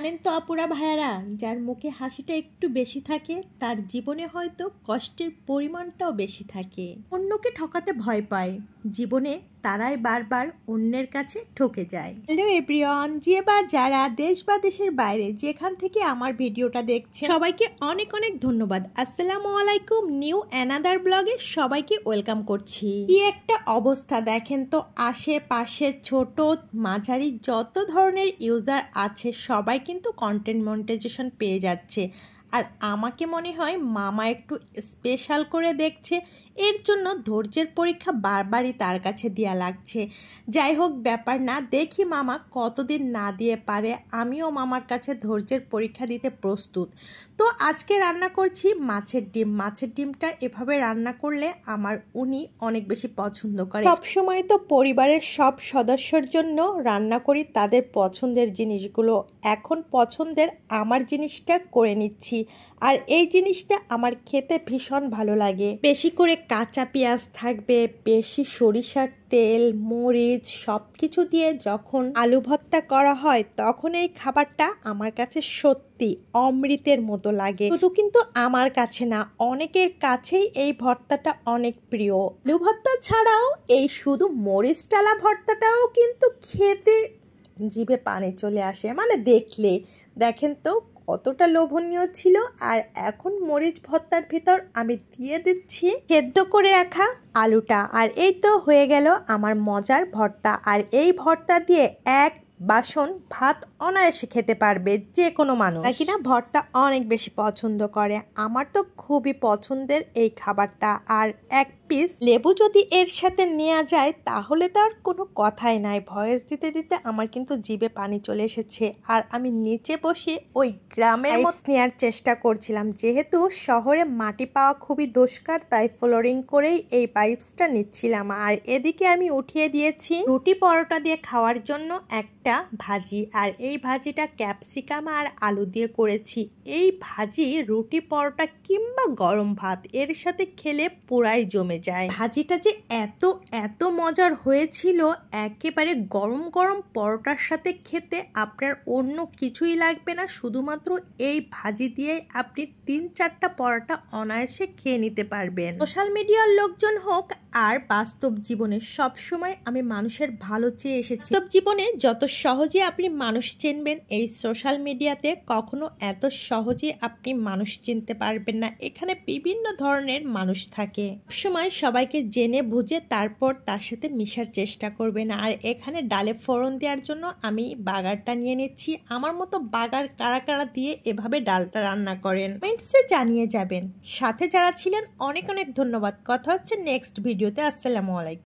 জানেন তো আপুরা ভাইয়ারা, যার মুখে হাসিটা একটু বেশি থাকে তার জীবনে হয়তো কষ্টের পরিমাণটাও বেশি থাকে। অন্যকে ঠকাতে ভয় পায়, জীবনে তারাই বারবার অন্যের কাছে ঠকে যায়। হ্যালো এভরিওয়ান, যে বা যারা দেশ বা দেশের বাইরে যেখান থেকে আমার ভিডিওটা দেখছেন সবাইকে অনেক অনেক ধন্যবাদ। আসসালামু আলাইকুম, নিউ অ্যানাদার ব্লগে সবাইকে ওয়েলকাম করছি। কি একটা অবস্থা দেখেন তো, আশেপাশে ছোট মাঝারি যত ধরনের ইউজার আছে সবাই কিন্তু কন্টেন্ট মনিটাইজেশন পেয়ে যাচ্ছে। আর আমাকে মনে হয় মামা একটু স্পেশাল করে দেখছে, এর জন্য ধৈর্যের পরীক্ষা বারবারই তার কাছে দেওয়া লাগছে। যাই হোক, ব্যাপার না, দেখি মামা কতদিন না দিয়ে পারে। আমিও মামার কাছে ধৈর্যের পরীক্ষা দিতে প্রস্তুত। তো আজকে রান্না করছি মাছের ডিম। মাছের ডিমটা এভাবে রান্না করলে আমার উনি অনেক বেশি পছন্দ করে। সবসময় তো পরিবারের সব সদস্যর জন্য রান্না করি তাদের পছন্দের জিনিসগুলো। এখন পছন্দের আমার জিনিসটা করে নিচ্ছি, আর এই জিনিসটা আমার খেতে ভীষণ ভালো লাগে। বেশি করে কাঁচা পেঁয়াজ থাকবে, বেশি সরিষার তেল, মরিচ সব কিছু দিয়ে যখন আলু ভর্তা করা হয় তখন এই খাবারটা আমার কাছে সত্যি অমৃতের মতো লাগে। শুধু কিন্তু আমার কাছে না, অনেকের কাছেই এই ভর্তাটা অনেক প্রিয়। আলু ভর্তা ছাড়াও এই শুধু মরিচ ডালা ভর্তাটাও কিন্তু খেতে জিভে পানি চলে আসে, মানে দেখলে। দেখেন তো কতটা লোভনীয় ছিল। আর এখন মরিচ ভর্তার ভিতর আমি দিয়ে দিচ্ছি সেদ্ধ করে রাখা আলুটা, আর এই তো হয়ে গেল আমার মজার ভর্তা। আর এই ভর্তা দিয়ে এক বাসন ভাত অনায়াসে খেতে পারবে যে কোনো মানুষ, কিনা ভর্তা অনেক বেশি পছন্দ করে। আমার তো খুবই পছন্দের এই খাবারটা। আর এক পিস লেবু যদি এর সাথে নেওয়া যায় তাহলে তো আর কোনো কথাই নাই। ভয়েস দিতে দিতে আমার কিন্তু জিভে পানি চলে এসেছে। আর আমি নিচে বসে ওই গ্রামের মতো নেওয়ার চেষ্টা করছিলাম, যেহেতু শহরে মাটি পাওয়া খুবই দুষ্কার, তাই ফ্লোরিং করেই এই পাইপসটা নিচ্ছিলাম। আর এদিকে আমি উঠিয়ে দিয়েছি রুটি পরোটা দিয়ে খাওয়ার জন্য একটা ভাজি। আর এই ভাজিটা ক্যাপসিকাম আর আলু দিয়ে করেছি। এই ভাজি রুটি পরোটা কিংবা গরম ভাত এর সাথে খেলে পুরাই জমে যায়। ভাজিটা যে এত এত মজার হয়েছিল, একেবারে গরম গরম পরোটার সাথে খেতে আপনার অন্য কিছুই লাগবে না, শুধুমাত্র এই ভাজি দিয়ে আপনি 3-4টা পরোটা অনায়াসে খেয়ে নিতে পারবেন। সোশ্যাল মিডিয়ার লোকজন হোক আর বাস্তব জীবনে সবসময় আমি মানুষের ভালো চেয়ে এসেছি। বাস্তব জীবনে যত সহজে আপনি মানুষ চিনবেন, এই সোশ্যাল মিডিয়াতে কখনো এত সহজে আপনি মানুষ চিনতে পারবেন না। এখানে বিভিন্ন ধরনের মানুষ থাকে, সময় সবাইকে জেনে বুঝে তারপর তার সাথে মিশার চেষ্টা করবেন। আর এখানে ডালে ফোড়ন দেওয়ার জন্য আমি বাগারটা নিয়ে নিচ্ছি। আমার মতো বাগার কারা কারা দিয়ে এভাবে ডালটা রান্না করেন কমেন্টসে জানিয়ে যাবেন। সাথে যারা ছিলেন অনেক অনেক ধন্যবাদ। কথা হচ্ছে নেক্সট ভিডিওতে। আসসালামু আলাইকুম।